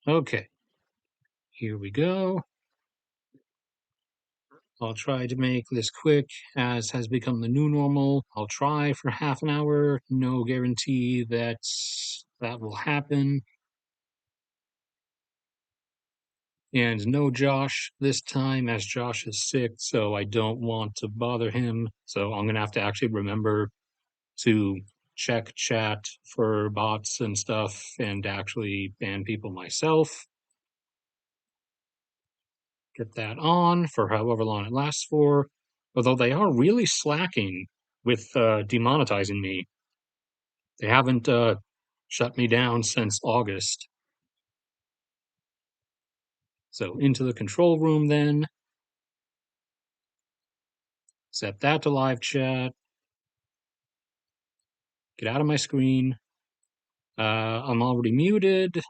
Okay, here we go. I'll try to make this quick, as has become the new normal. I'll try for half an hour. No guarantee that that will happen. And no Josh this time, as Josh is sick, so I don't want to bother him. So I'm going to have to actually remember to check chat for bots and stuff and actually ban people myself. Get that on for however long it lasts for. Although they are really slacking with demonetizing me. They haven't shut me down since August. So into the control room then. Set that to live chat. Get out of my screen. I'm already muted.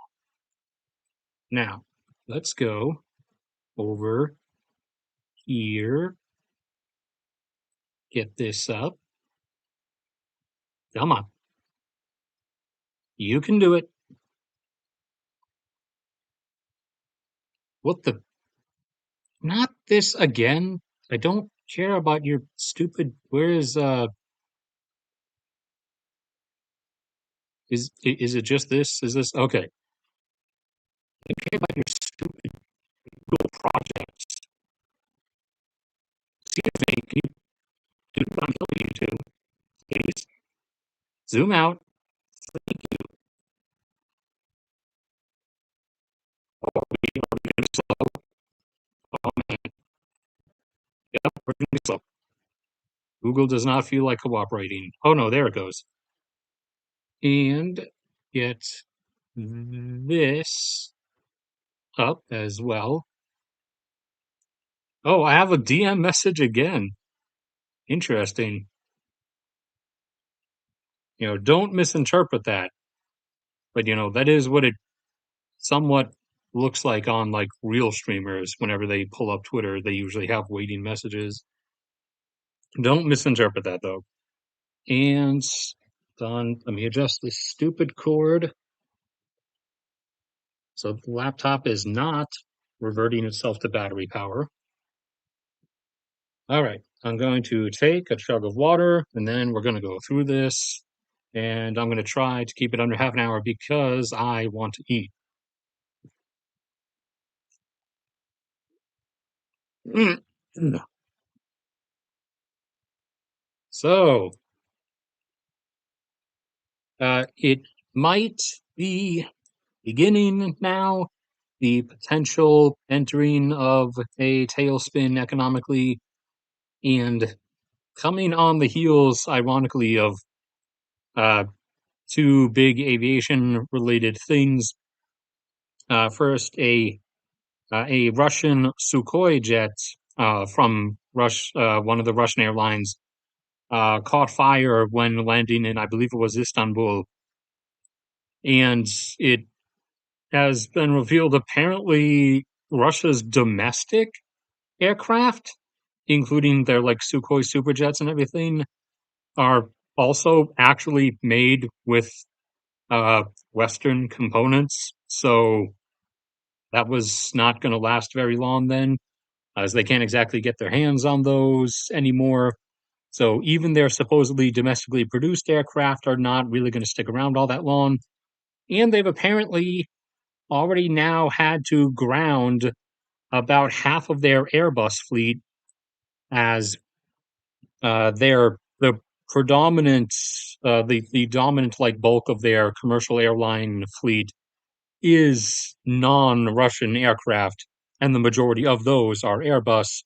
Now, let's go over here. Get this up. Come on. You can do it. What the? Not this again. I don't care about your stupid. Where is it just this? Is this okay? I don't care about your stupid Google projects. Excuse me, can you do what I'm telling you to? Please zoom out. Thank you. Or we are going slow. Oh man. Yep, we're going slow. Google does not feel like cooperating. Oh no, there it goes. And get this up as well. Oh, I have a DM message again. Interesting. Don't misinterpret that. But that is what it somewhat looks like on like real streamers. Whenever they pull up Twitter, they usually have waiting messages. Don't misinterpret that though. And done. Let me adjust this stupid cord. So the laptop is not reverting itself to battery power. All right, I'm going to take a chug of water and then we're going to go through this. And I'm going to try to keep it under half an hour because I want to eat. So, it might be beginning now, the potential entering of a tailspin economically, and coming on the heels, ironically, of uh, two big aviation related things. First, a Russian Sukhoi jet from one of the Russian airlines, caught fire when landing in, I believe it was Istanbul, and it has been revealed apparently Russia's domestic aircraft, including their like Sukhoi superjets and everything, are also actually made with uh, Western components. So that was not going to last very long then, as they can't exactly get their hands on those anymore. So even their supposedly domestically produced aircraft are not really going to stick around all that long. And they've apparently already now had to ground about half of their Airbus fleet, as their the predominant the dominant like bulk of their commercial airline fleet is non-Russian aircraft, and the majority of those are Airbus,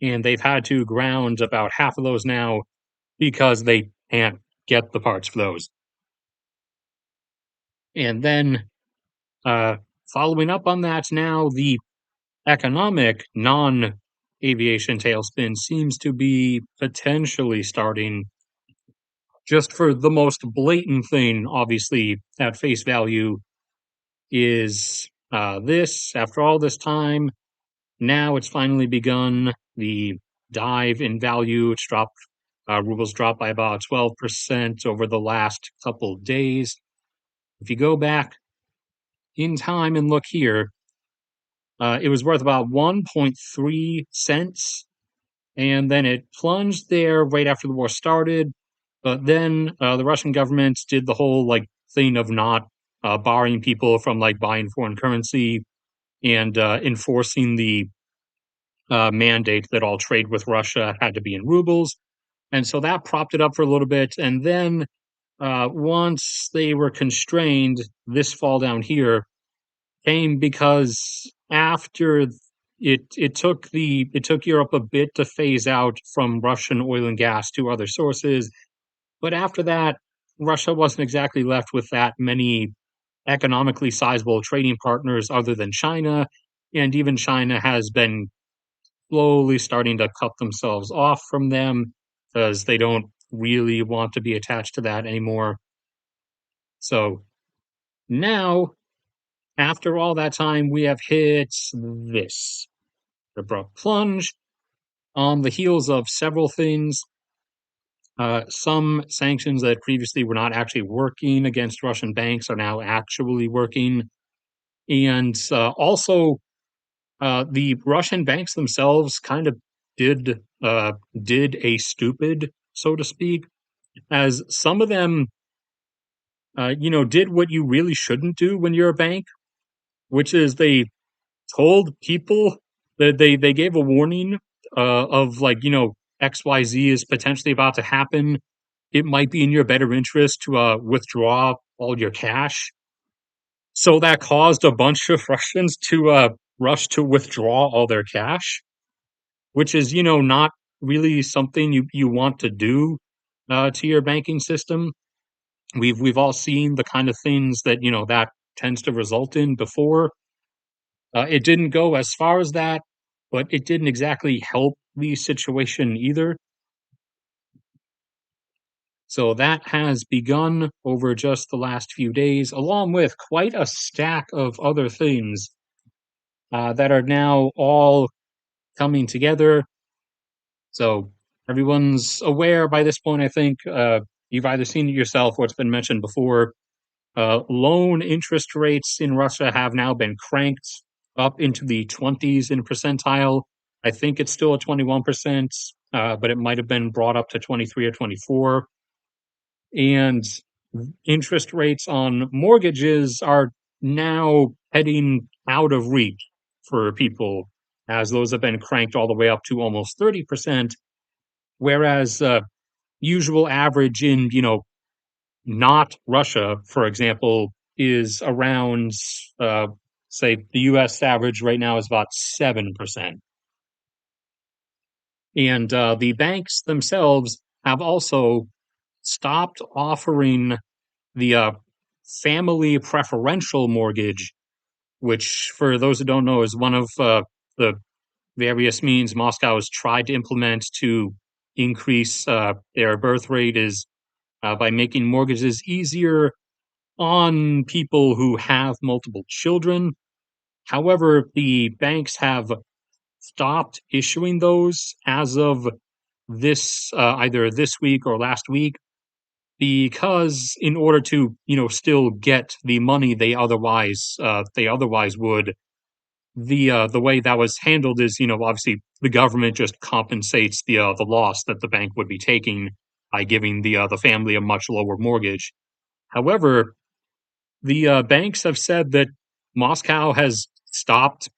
and they've had to ground about half of those now because they can't get the parts for those. And then, following up on that, now the economic non-aviation tailspin seems to be potentially starting. Just for the most blatant thing, obviously, at face value, is this. After all this time, now it's finally begun. The dive in value. It's dropped. Ruble's dropped by about 12% over the last couple days. If you go back in time and look here, it was worth about 1.3 cents, and then it plunged there right after the war started. But then the Russian government did the whole like thing of not barring people from like buying foreign currency and enforcing the mandate that all trade with Russia had to be in rubles. And so that propped it up for a little bit. And then once they were constrained, this fall down here came because after it took Europe a bit to phase out from Russian oil and gas to other sources, but after that, Russia wasn't exactly left with that many economically sizable trading partners other than China, and even China has been slowly starting to cut themselves off from them because they don't really want to be attached to that anymore. So now, after all that time, we have hit this abrupt plunge on the heels of several things. Some sanctions that previously were not actually working against Russian banks are now actually working. And also, the Russian banks themselves kind of did did a stupid, so to speak, as some of them, did what you really shouldn't do when you're a bank, which is they told people that they gave a warning of like XYZ is potentially about to happen. It might be in your better interest to withdraw all your cash. So that caused a bunch of Russians to rush to withdraw all their cash, which is not really something you want to do to your banking system. We've all seen the kind of things that that tends to result in before. It didn't go as far as that, but it didn't exactly help the situation either. So that has begun over just the last few days, along with quite a stack of other things that are now all coming together. So everyone's aware by this point, I think. You've either seen it yourself or it's been mentioned before. Loan interest rates in Russia have now been cranked up into the 20s in percentile. I think it's still at 21%, but it might have been brought up to 23 or 24. And interest rates on mortgages are now heading out of reach for people, as those have been cranked all the way up to almost 30%, whereas usual average in, not Russia, for example, is around, say, the US average right now is about 7%. And the banks themselves have also stopped offering the family preferential mortgage, which, for those who don't know, is one of the various means Moscow has tried to implement to increase their birth rate, is by making mortgages easier on people who have multiple children. However, the banks have stopped issuing those as of this either this week or last week, because in order to still get the money they otherwise would, the way that was handled is obviously the government just compensates the loss that the bank would be taking by giving the family a much lower mortgage. However, the banks have said that Moscow has stopped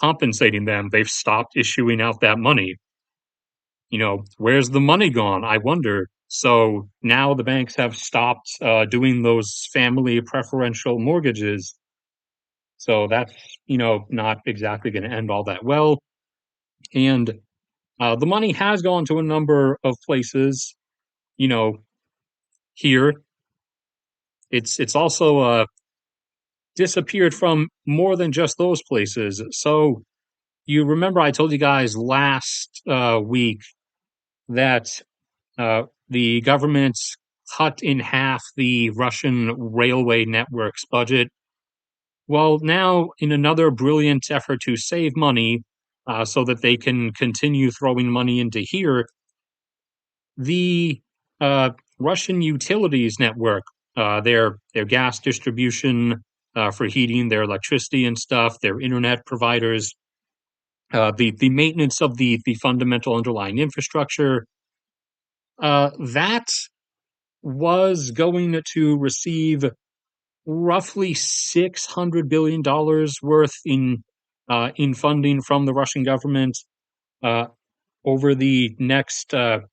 compensating them. They've stopped issuing out that money. Where's the money gone? I wonder. So now the banks have stopped doing those family preferential mortgages. So that's, not exactly going to end all that well. And the money has gone to a number of places, you know, here. It's also disappeared from more than just those places. So you remember I told you guys last week that the government cut in half the Russian railway network's budget. Well, now, in another brilliant effort to save money so that they can continue throwing money into here, the Russian utilities network, their gas distribution for heating their electricity and stuff, their internet providers, the maintenance of the fundamental underlying infrastructure. That was going to receive roughly $600 billion worth in funding from the Russian government uh, over the next 5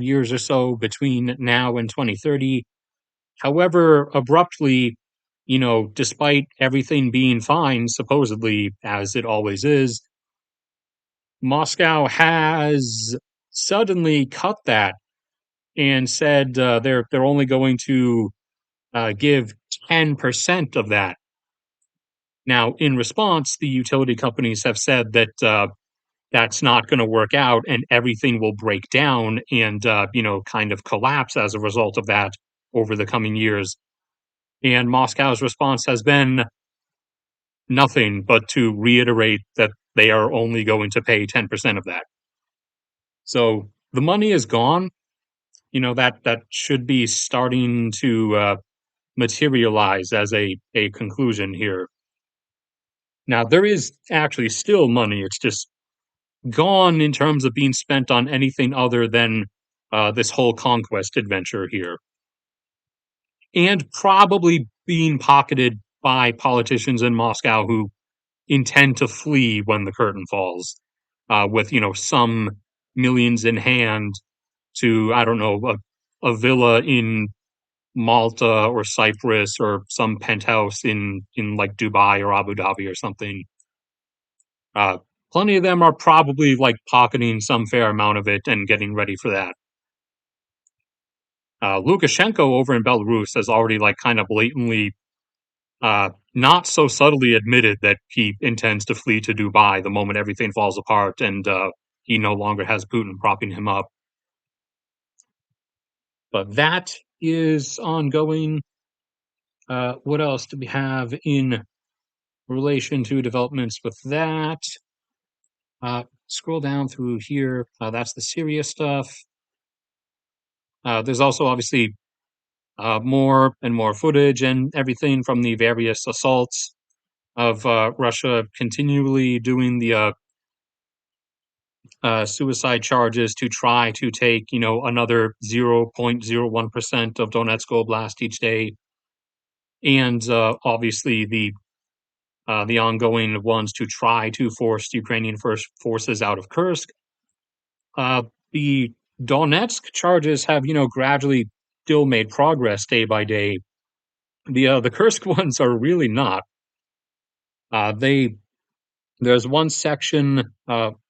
years or so between now and 2030. However, abruptly, despite everything being fine, supposedly, as it always is, Moscow has suddenly cut that and said they're only going to give 10% of that. Now, in response, the utility companies have said that that's not going to work out, and everything will break down and kind of collapse as a result of that over the coming years. And Moscow's response has been nothing but to reiterate that they are only going to pay 10% of that. So the money is gone. That should be starting to materialize as a conclusion here. Now, there is actually still money. It's just gone in terms of being spent on anything other than this whole conquest adventure here. And probably being pocketed by politicians in Moscow who intend to flee when the curtain falls, with, some millions in hand to, I don't know, a villa in Malta or Cyprus or some penthouse in like Dubai or Abu Dhabi or something. Uh, Plenty of them are probably like pocketing some fair amount of it and getting ready for that. Lukashenko over in Belarus has already like kind of blatantly, not so subtly admitted that he intends to flee to Dubai the moment everything falls apart and he no longer has Putin propping him up. But that is ongoing. What else do we have in relation to developments with that? Scroll down through here. That's the Syria stuff. There's also obviously more and more footage and everything from the various assaults of Russia continually doing the suicide charges to try to take, another 0.01% of Donetsk Oblast each day. And obviously the ongoing ones to try to force Ukrainian forces out of Kursk. The Donetsk charges have, gradually still made progress day by day. The Kursk ones are really not. There's one section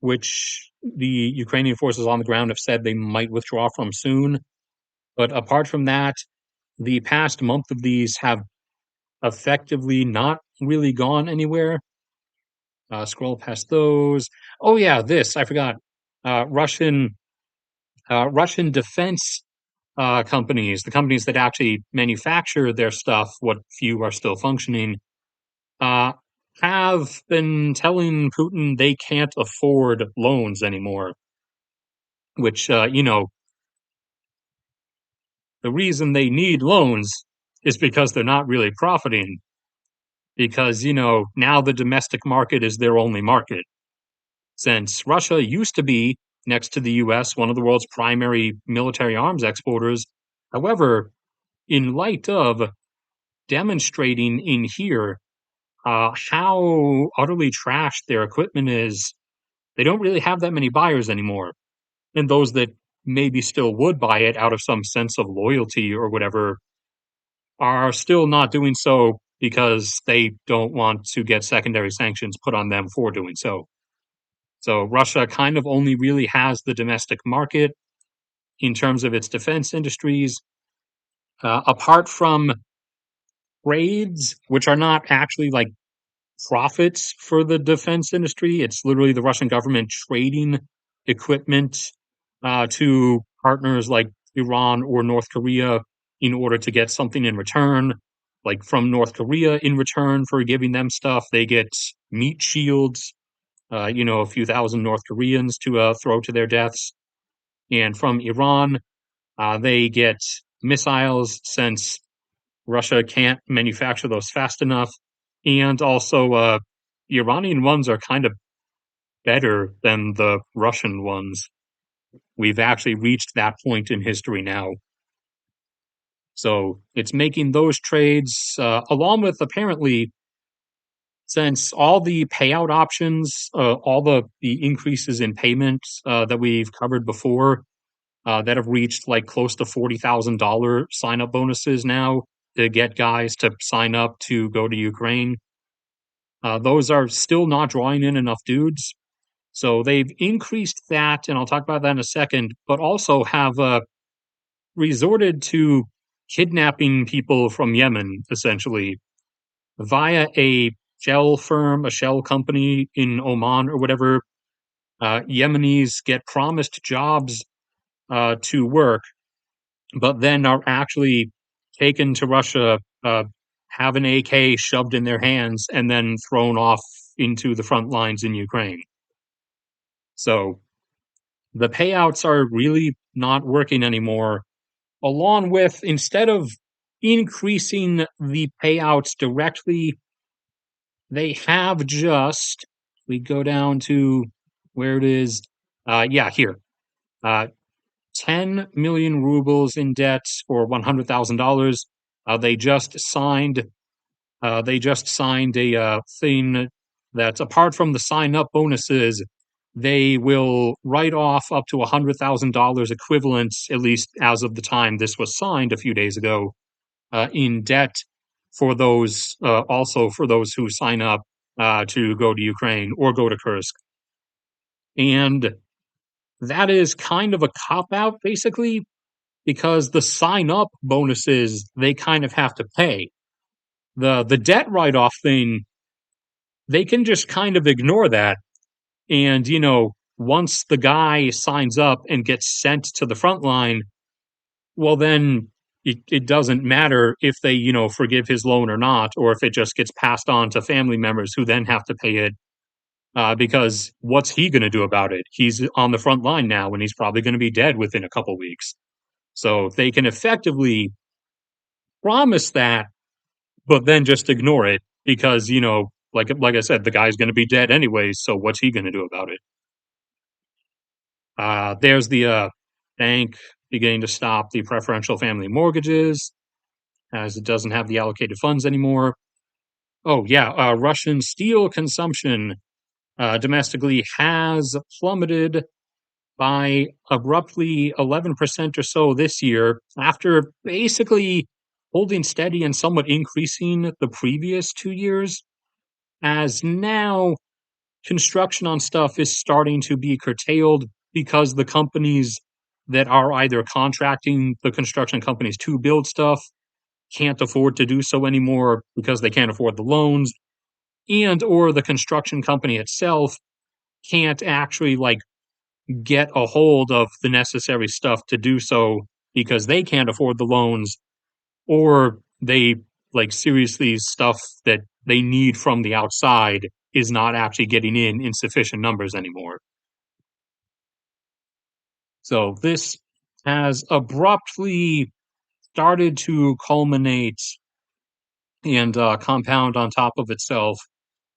which the Ukrainian forces on the ground have said they might withdraw from soon, but apart from that, the past month of these have effectively not really gone anywhere. Scroll past those. Oh yeah, this I forgot. Russian defense companies, the companies that actually manufacture their stuff, what few are still functioning, uh, have been telling Putin they can't afford loans anymore. Which the reason they need loans is because they're not really profiting. Because now the domestic market is their only market. Since Russia used to be, next to the US, one of the world's primary military arms exporters. However, in light of demonstrating in here how utterly trashed their equipment is, they don't really have that many buyers anymore. And those that maybe still would buy it out of some sense of loyalty or whatever are still not doing so because they don't want to get secondary sanctions put on them for doing so. So Russia kind of only really has the domestic market in terms of its defense industries. Apart from trades, which are not actually like profits for the defense industry, it's literally the Russian government trading equipment to partners like Iran or North Korea in order to get something in return. Like from North Korea, in return for giving them stuff, they get meat shields, a few thousand North Koreans to throw to their deaths. And from Iran, they get missiles, since Russia can't manufacture those fast enough, and also the Iranian ones are kind of better than the Russian ones. We've actually reached that point in history now. So it's making those trades, along with apparently, since all the payout options, all the increases in payments that we've covered before, that have reached like close to $40,000 sign up bonuses now to get guys to sign up to go to Ukraine. Those are still not drawing in enough dudes. So they've increased that, and I'll talk about that in a second, but also have resorted to kidnapping people from Yemen, essentially, via a shell firm, a shell company in Oman or whatever. Yemenis get promised jobs to work, but then are actually taken to Russia, have an AK shoved in their hands, and then thrown off into the front lines in Ukraine. So the payouts are really not working anymore. Along with, instead of increasing the payouts directly, they have just, we go down to where it is, yeah, here, uh, 10 million rubles in debt for $100,000. They just signed. They just signed a thing that, apart from the sign-up bonuses, they will write off up to $100,000 equivalent, at least as of the time this was signed a few days ago, in debt for those, also for those who sign up to go to Ukraine or go to Kursk. And that is kind of a cop out, basically, because the sign up bonuses they kind of have to pay. The debt write off thing, they can just kind of ignore that. And, once the guy signs up and gets sent to the front line, well, then it doesn't matter if they, forgive his loan or not, or if it just gets passed on to family members who then have to pay it. Because what's he going to do about it? He's on the front line now, and he's probably going to be dead within a couple weeks. So they can effectively promise that, but then just ignore it because, like I said, the guy's going to be dead anyways. So what's he going to do about it? There's the bank beginning to stop the preferential family mortgages as it doesn't have the allocated funds anymore. Oh, yeah. Russian steel consumption domestically has plummeted by abruptly 11% or so this year after basically holding steady and somewhat increasing the previous 2 years. As now construction on stuff is starting to be curtailed because the companies that are either contracting the construction companies to build stuff can't afford to do so anymore because they can't afford the loans, and or the construction company itself can't actually get a hold of the necessary stuff to do so because they can't afford the loans, or they seriously stuff that they need from the outside is not actually getting in sufficient numbers anymore. So this has abruptly started to culminate and compound on top of itself,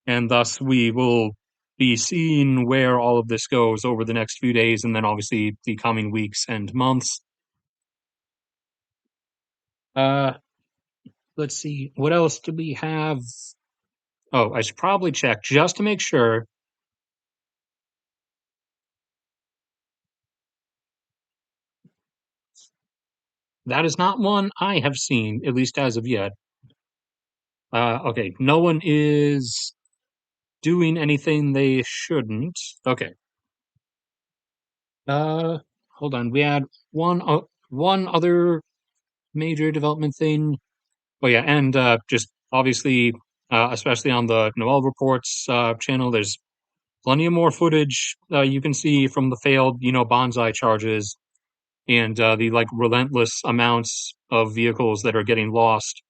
and thus we will be seeing where all of this goes over the next few days and then obviously the coming weeks and months. Uh, let's see, what else do we have? Oh, I should probably check just to make sure. That is not one I have seen, at least as of yet. Okay, no one is doing anything they shouldn't. Okay. Uh, hold on. We had one other major development thing. Oh yeah, and just obviously, especially on the Noel Reports channel, there's plenty of more footage you can see from the failed, bonsai charges and the relentless amounts of vehicles that are getting lost,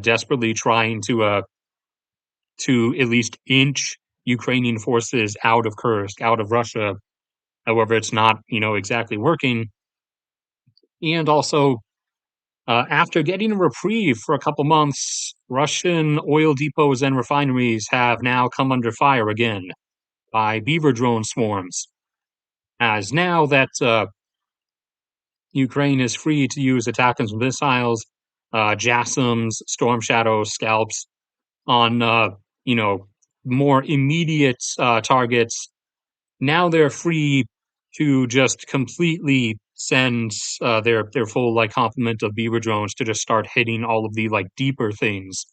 desperately trying to at least inch Ukrainian forces out of Kursk, out of Russia. However, it's not, exactly working. And also, After getting a reprieve for a couple months, Russian oil depots and refineries have now come under fire again by beaver drone swarms. As now that Ukraine is free to use attackers missiles, JASSMs, Storm Shadows, Scalps on you know more immediate targets. Now they're free to just completely send their full like complement of beaver drones to just start hitting all of the like deeper things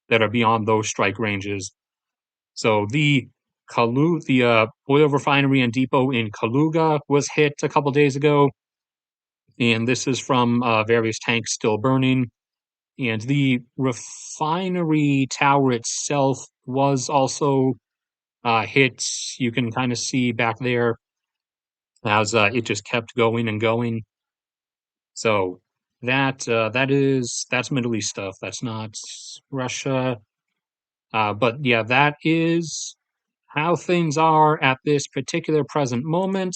that are beyond those strike ranges. So the oil refinery and depot in Kaluga was hit a couple days ago, and this is from various tanks still burning. And the refinery tower itself was also hit. You can kind of see back there as it just kept going and going. So that's Middle East stuff. That's not Russia. But yeah, that is how things are at this particular present moment.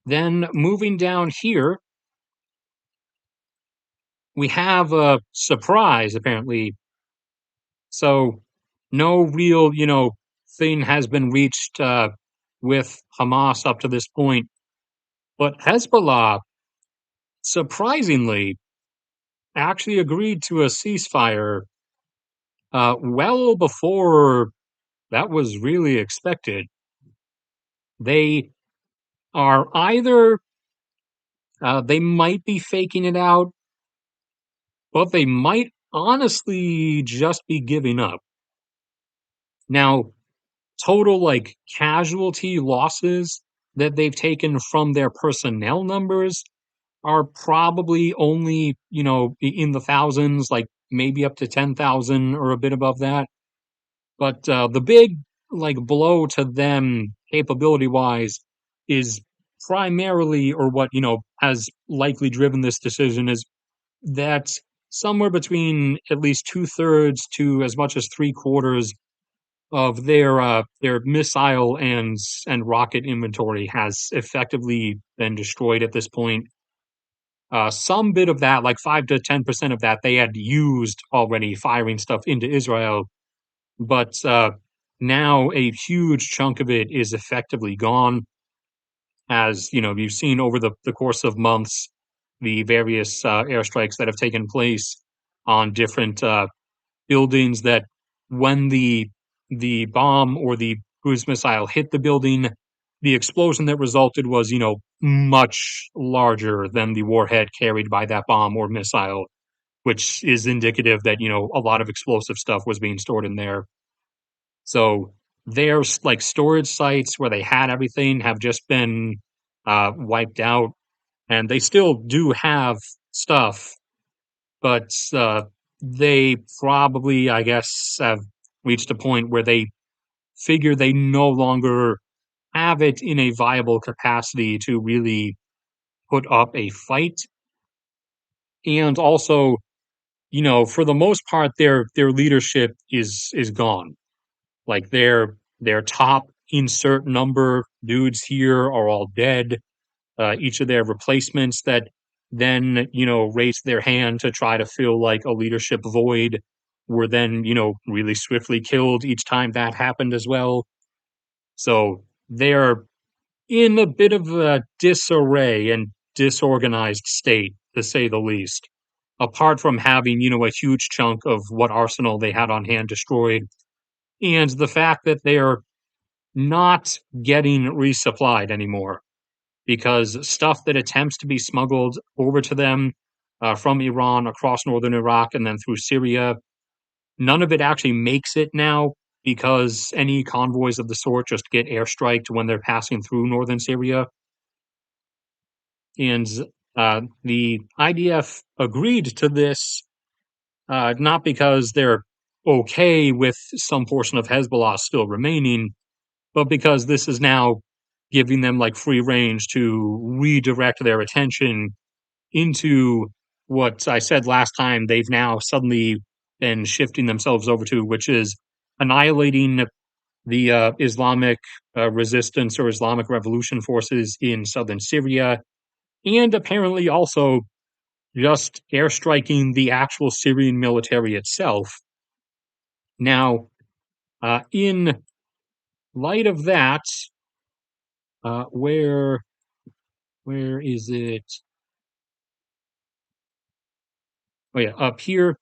Then moving down here, we have a surprise apparently. So no real, thing has been reached with Hamas up to this point, but Hezbollah surprisingly actually agreed to a ceasefire well before that was really expected. They are either they might be faking it out, but they might honestly just be giving up. Now, total like casualty losses that they've taken from their personnel numbers are probably only, in the thousands, like maybe up to 10,000 or a bit above that. But the big like blow to them capability wise is primarily, or what, has likely driven this decision is that somewhere between at least two-thirds to as much as three-quarters of their missile and rocket inventory has effectively been destroyed at this point. Some bit of that, like 5 to 10% of that, they had used already firing stuff into Israel, but now a huge chunk of it is effectively gone. As you've seen over the course of months, the various airstrikes that have taken place on different buildings that when the bomb or the cruise missile hit the building, the explosion that resulted was, much larger than the warhead carried by that bomb or missile, which is indicative that, a lot of explosive stuff was being stored in there. So their like storage sites where they had everything have just been wiped out, and they still do have stuff, but they probably, I guess, have reached a point where they figure they no longer have it in a viable capacity to really put up a fight. And also, for the most part, their leadership is gone. Like their top insert number dudes here are all dead. Each of their replacements that then, raised their hand to try to fill like a leadership void were then, really swiftly killed each time that happened as well. So they're in a bit of a disarray and disorganized state, to say the least. Apart from having, a huge chunk of what arsenal they had on hand destroyed, and the fact that they're not getting resupplied anymore because stuff that attempts to be smuggled over to them from Iran across northern Iraq and then through Syria, none of it actually makes it now because any convoys of the sort just get airstriked when they're passing through northern Syria. And the IDF agreed to this not because they're okay with some portion of Hezbollah still remaining, but because this is now giving them like free range to redirect their attention into what I said last time they've now suddenly been shifting themselves over to, which is annihilating the Islamic resistance or Islamic revolution forces in southern Syria, and apparently also just airstriking the actual Syrian military itself. Now, in light of that, where is it? Oh yeah, up here.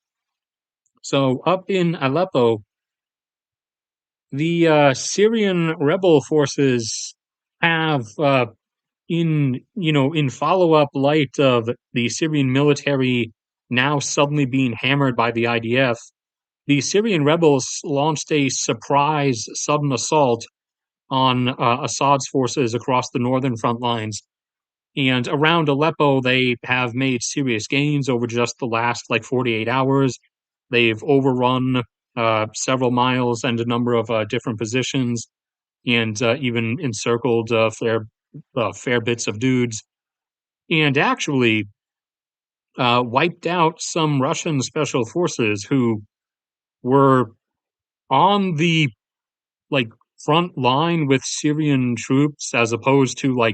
So up in Aleppo, the Syrian rebel forces have, in follow up light of the Syrian military now suddenly being hammered by the IDF, the Syrian rebels launched a surprise sudden assault on Assad's forces across the northern front lines. And around Aleppo, they have made serious gains over just the last 48 hours. They've overrun several miles and a number of different positions, and even encircled fair bits of dudes, and actually wiped out some Russian special forces who were on the like front line with Syrian troops, as opposed to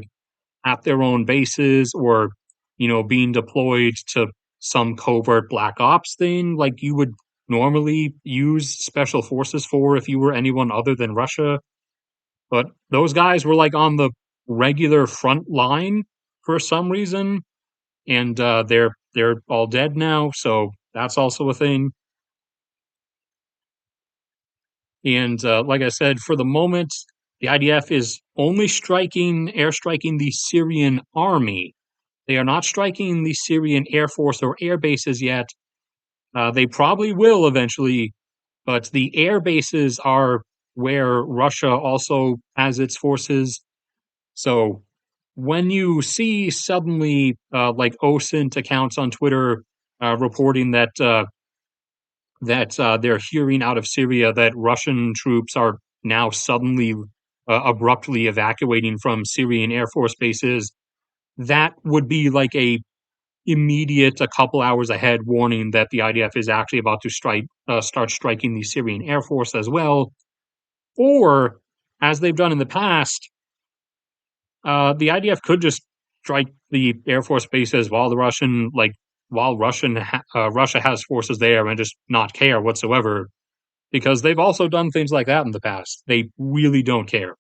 at their own bases, or being deployed to some covert black ops thing like you would normally use special forces for if you were anyone other than Russia. But those guys were on the regular front line for some reason, and they're all dead now, so that's also a thing. And like I said, for the moment, the IDF is only airstriking the Syrian army. They are not striking the Syrian Air Force or air bases yet. They probably will eventually, but the air bases are where Russia also has its forces. So when you see suddenly OSINT accounts on Twitter reporting that they're hearing out of Syria that Russian troops are now suddenly abruptly evacuating from Syrian Air Force bases, that would be a immediate, a couple hours ahead warning that the IDF is actually about to start striking the Syrian Air Force as well. Or, as they've done in the past, the IDF could just strike the Air Force bases while Russia has forces there and just not care whatsoever, because they've also done things like that in the past. They really don't care.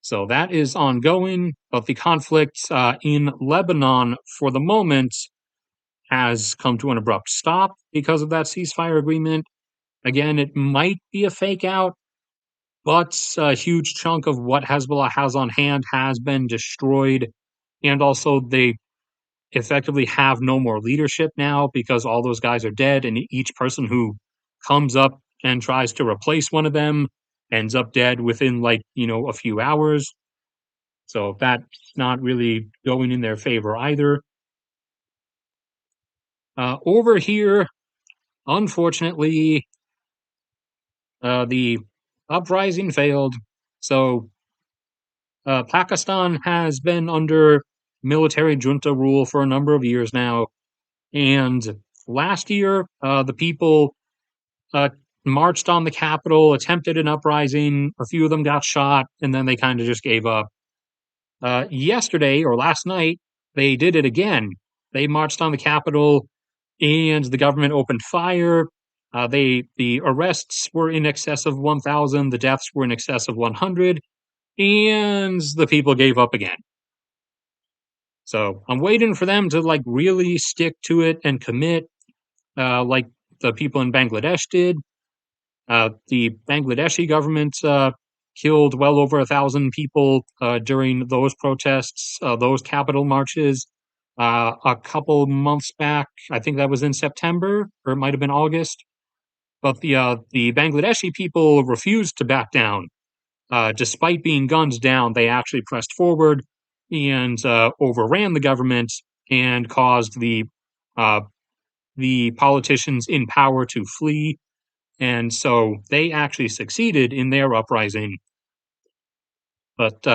So that is ongoing, but the conflict in Lebanon for the moment has come to an abrupt stop because of that ceasefire agreement. Again, it might be a fake out, but a huge chunk of what Hezbollah has on hand has been destroyed. And also, they effectively have no more leadership now because all those guys are dead, and each person who comes up and tries to replace one of them ends up dead within a few hours. So that's not really going in their favor either. Over here, unfortunately, the uprising failed. So Pakistan has been under military junta rule for a number of years now. And last year, the people uh, marched on the capital, attempted an uprising. A few of them got shot, and then they kind of just gave up. Yesterday or last night, they did it again. They marched on the capital, and the government opened fire. The arrests were in excess of 1,000. The deaths were in excess of 100, and the people gave up again. So I'm waiting for them to really stick to it and commit, like the people in Bangladesh did. The Bangladeshi government killed well over 1,000 people during those protests, those capital marches. A couple months back, I think that was in September, or it might have been August. But the Bangladeshi people refused to back down. Despite being gunned down, they actually pressed forward and overran the government and caused the politicians in power to flee. And so they actually succeeded in their uprising. But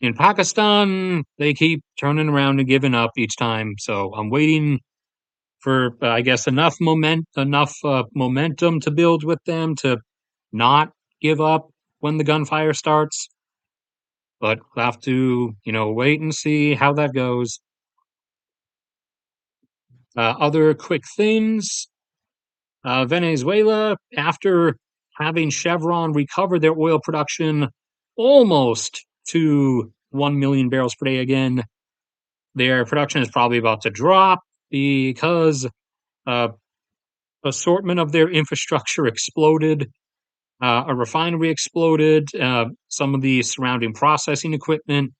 in Pakistan, they keep turning around and giving up each time. So I'm waiting for, I guess, enough momentum to build with them to not give up when the gunfire starts. But we'll have to, wait and see how that goes. Other quick things. Venezuela, after having Chevron recover their oil production almost to 1 million barrels per day again, their production is probably about to drop because uh, assortment of their infrastructure exploded. A refinery exploded, some of the surrounding processing equipment,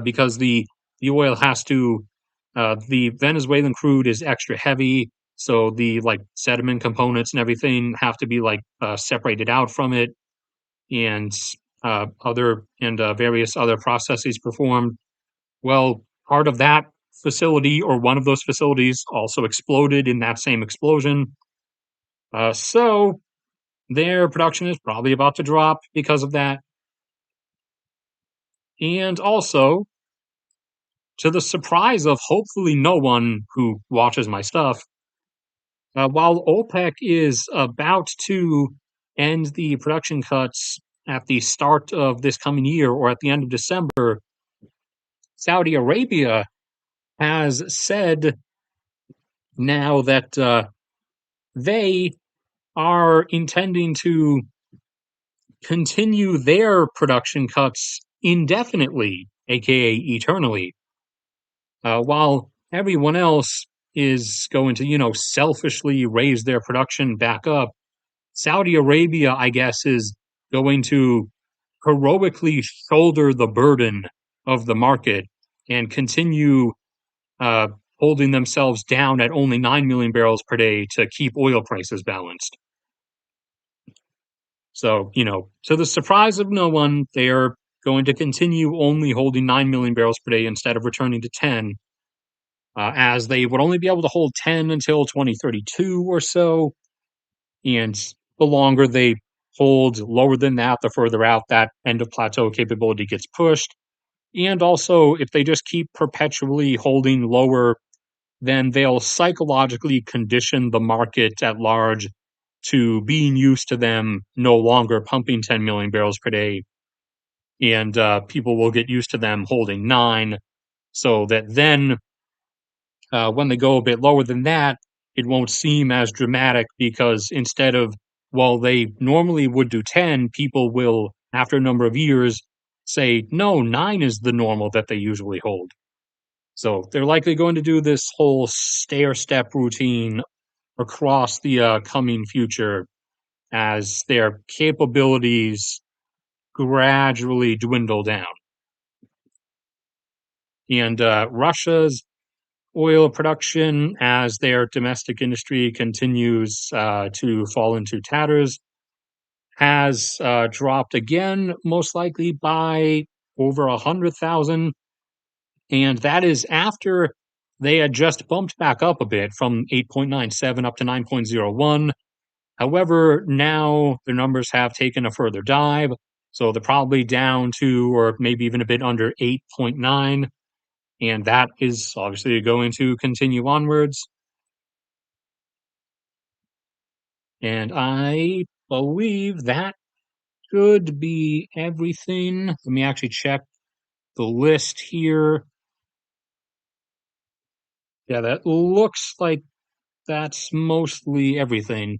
because the oil has to, the Venezuelan crude is extra heavy, so the like sediment components and everything have to be like separated out from it, and other and various other processes performed. Well, part of that facility or one of those facilities also exploded in that same explosion. So their production is probably about to drop because of that. And also, to the surprise of hopefully no one who watches my stuff, while OPEC is about to end the production cuts at the start of this coming year or at the end of December, Saudi Arabia has said now that they are intending to continue their production cuts indefinitely, aka eternally, while everyone else is going to, selfishly raise their production back up. Saudi Arabia, I guess, is going to heroically shoulder the burden of the market and continue uh, holding themselves down at only 9 million barrels per day to keep oil prices balanced. So, to the surprise of no one, they are going to continue only holding 9 million barrels per day instead of returning to 10, as they would only be able to hold 10 until 2032 or so. And the longer they hold lower than that, the further out that end of plateau capability gets pushed. And also, if they just keep perpetually holding lower, then they'll psychologically condition the market at large to being used to them no longer pumping 10 million barrels per day. And people will get used to them holding 9, so that then when they go a bit lower than that, it won't seem as dramatic because instead of, well, they normally would do 10, people will, after a number of years, say, no, 9 is the normal that they usually hold. So they're likely going to do this whole stair step routine across the coming future as their capabilities gradually dwindle down. And Russia's oil production, as their domestic industry continues to fall into tatters, has dropped again, most likely by over 100,000. And that is after they had just bumped back up a bit from 8.97 up to 9.01. However, now the numbers have taken a further dive, so they're probably down to, or maybe even a bit under 8.9, and that is obviously going to continue onwards. And I believe that should be everything. Let me actually check the list here. Yeah, that looks like that's mostly everything.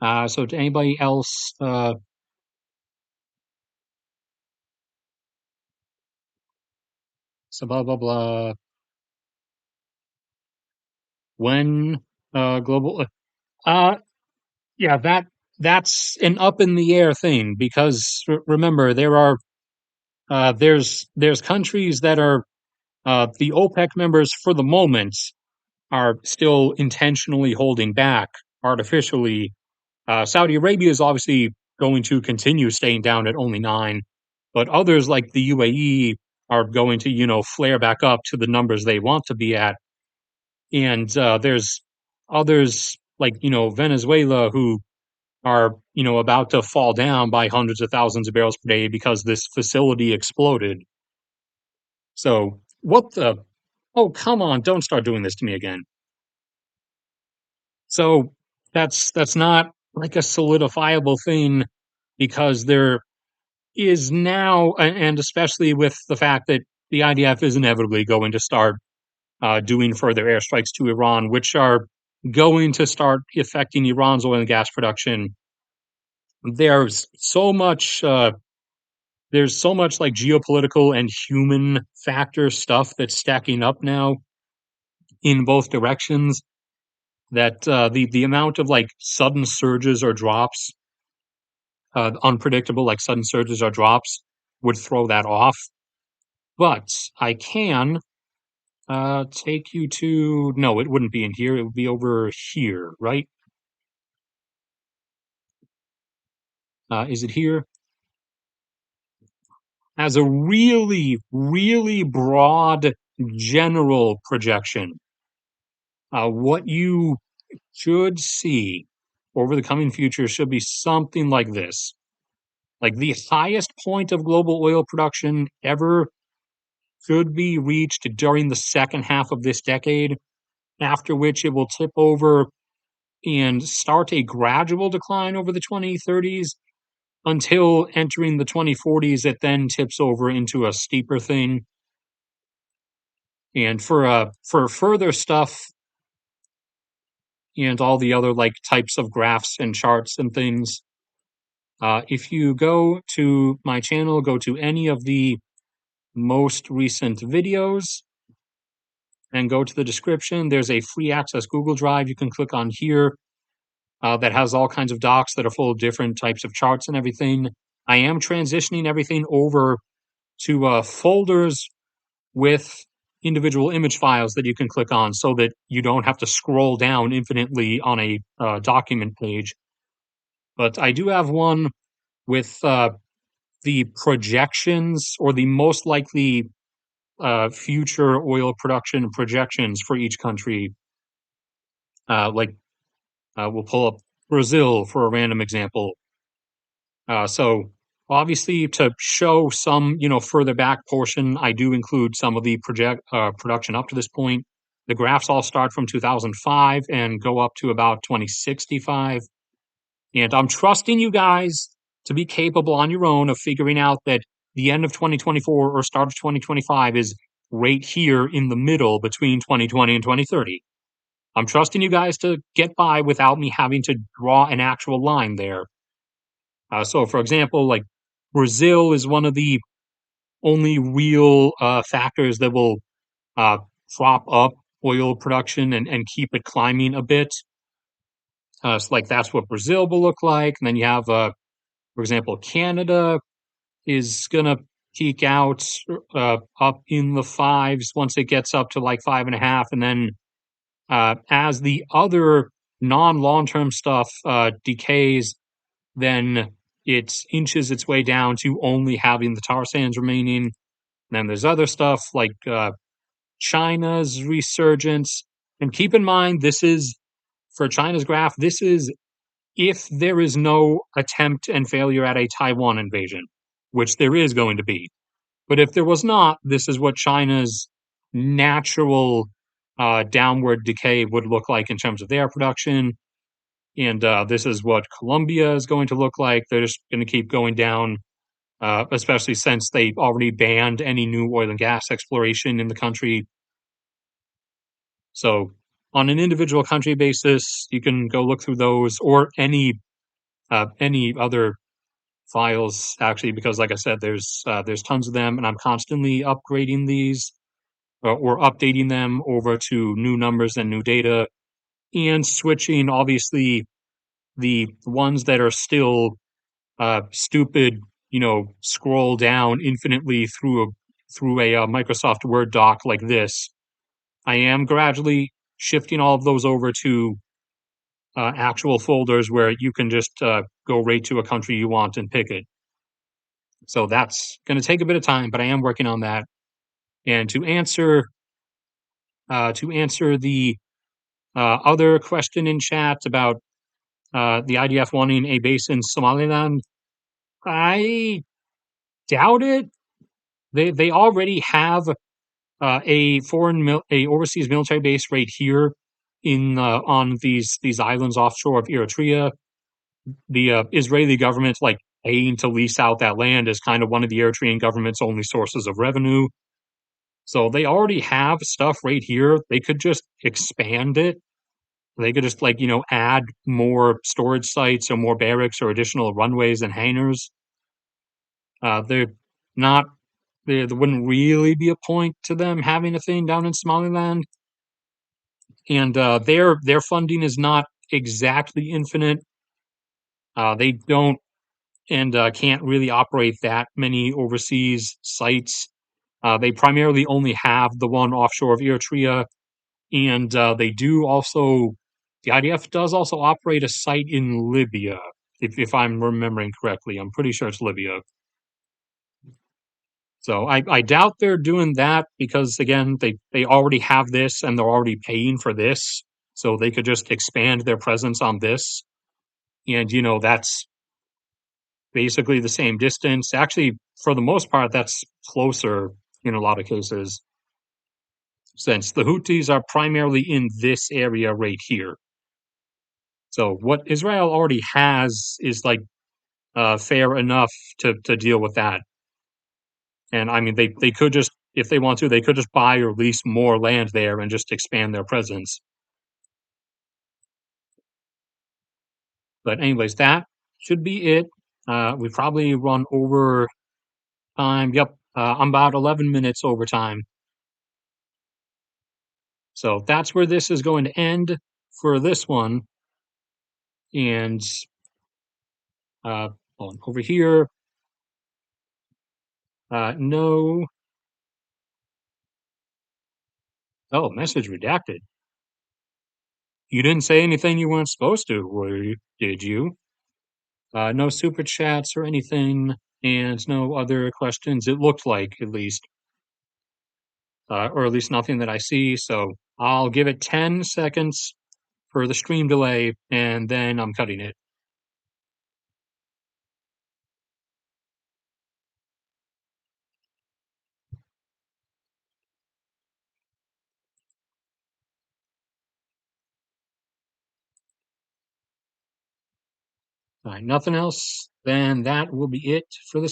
So to anybody else, so blah blah blah. When global, uh, yeah, that's an up in the air thing because remember there's countries that are the OPEC members for the moment are still intentionally holding back artificially. Saudi Arabia is obviously going to continue staying down at only 9, but others like the UAE are going to, flare back up to the numbers they want to be at. And there's others like, Venezuela who are, about to fall down by hundreds of thousands of barrels per day because this facility exploded. So, what the? Oh, come on, don't start doing this to me again. So that's not like a solidifiable thing because there is now, and especially with the fact that the IDF is inevitably going to start doing further airstrikes to Iran, which are going to start affecting Iran's oil and gas production. There's so much like geopolitical and human factor stuff that's stacking up now in both directions that the amount of like sudden surges or drops, unpredictable like sudden surges or drops, would throw that off. But I can take you to, no, it wouldn't be in here. It would be over here, right? Is it here? As a really, really broad general projection, what you should see over the coming future should be something like this. Like the highest point of global oil production ever should be reached during the second half of this decade, after which it will tip over and start a gradual decline over the 2030s until entering the 2040s. It then tips over into a steeper thing. And for further stuff and all the other like types of graphs and charts and things, if you go to my channel, go to any of the most recent videos and go to the description, there's a free access Google Drive you can click on here that has all kinds of docs that are full of different types of charts and everything. I am transitioning everything over to folders with individual image files that you can click on so that you don't have to scroll down infinitely on a document page. But I do have one with the projections or the most likely future oil production projections for each country. We'll pull up Brazil for a random example. So obviously to show some, further back portion, I do include some of the production up to this point. The graphs all start from 2005 and go up to about 2065. And I'm trusting you guys to be capable on your own of figuring out that the end of 2024 or start of 2025 is right here in the middle between 2020 and 2030. I'm trusting you guys to get by without me having to draw an actual line there. So, for example, like Brazil is one of the only real factors that will uh, prop up oil production and keep it climbing a bit. So, like, that's what Brazil will look like. And then you have, for example, Canada is going to peak out up in the fives once it gets up to like 5.5. And then as the other non-long-term stuff decays, then it inches its way down to only having the tar sands remaining. And then there's other stuff like China's resurgence. And keep in mind, this is, for China's graph, this is if there is no attempt and failure at a Taiwan invasion, which there is going to be. But if there was not, this is what China's natural downward decay would look like in terms of their production. And this is what Colombia is going to look like. They're just going to keep going down, especially since they already banned any new oil and gas exploration in the country. So on an individual country basis, you can go look through those or any other files, actually, because like I said, there's tons of them, and I'm constantly upgrading these or updating them over to new numbers and new data, and switching, obviously, the ones that are still stupid, scroll down infinitely through a Microsoft Word doc like this. I am gradually shifting all of those over to actual folders where you can just go right to a country you want and pick it. So that's going to take a bit of time, but I am working on that. And to answer the other question in chat about the IDF wanting a base in Somaliland, I doubt it. They already have a overseas military base right here in on these islands offshore of Eritrea. The Israeli government, like, paying to lease out that land is kind of one of the Eritrean government's only sources of revenue. So they already have stuff right here. They could just expand it. They could just, like, add more storage sites or more barracks or additional runways and hangars. They're not, there wouldn't really be a point to them having a thing down in Somaliland. And their funding is not exactly infinite. They don't and can't really operate that many overseas sites. They primarily only have the one offshore of Eritrea, and they do also. The IDF does also operate a site in Libya, if I'm remembering correctly. I'm pretty sure it's Libya. So I doubt they're doing that because again they already have this and they're already paying for this, so they could just expand their presence on this, and that's basically the same distance. Actually, for the most part, that's closer in a lot of cases, since the Houthis are primarily in this area right here. So what Israel already has is like fair enough to deal with that. And I mean, they could just, if they want to, they could just buy or lease more land there and just expand their presence. But anyways, that should be it. We probably run over time. Yep, I'm about 11 minutes over time. So that's where this is going to end for this one. And uh, over here, no. Oh, message redacted. You didn't say anything you weren't supposed to, did you? No super chats or anything, and no other questions. It looked like, at least, or at least nothing that I see. So I'll give it 10 seconds for the stream delay, and then I'm cutting it. All right, nothing else. Then that will be it for this.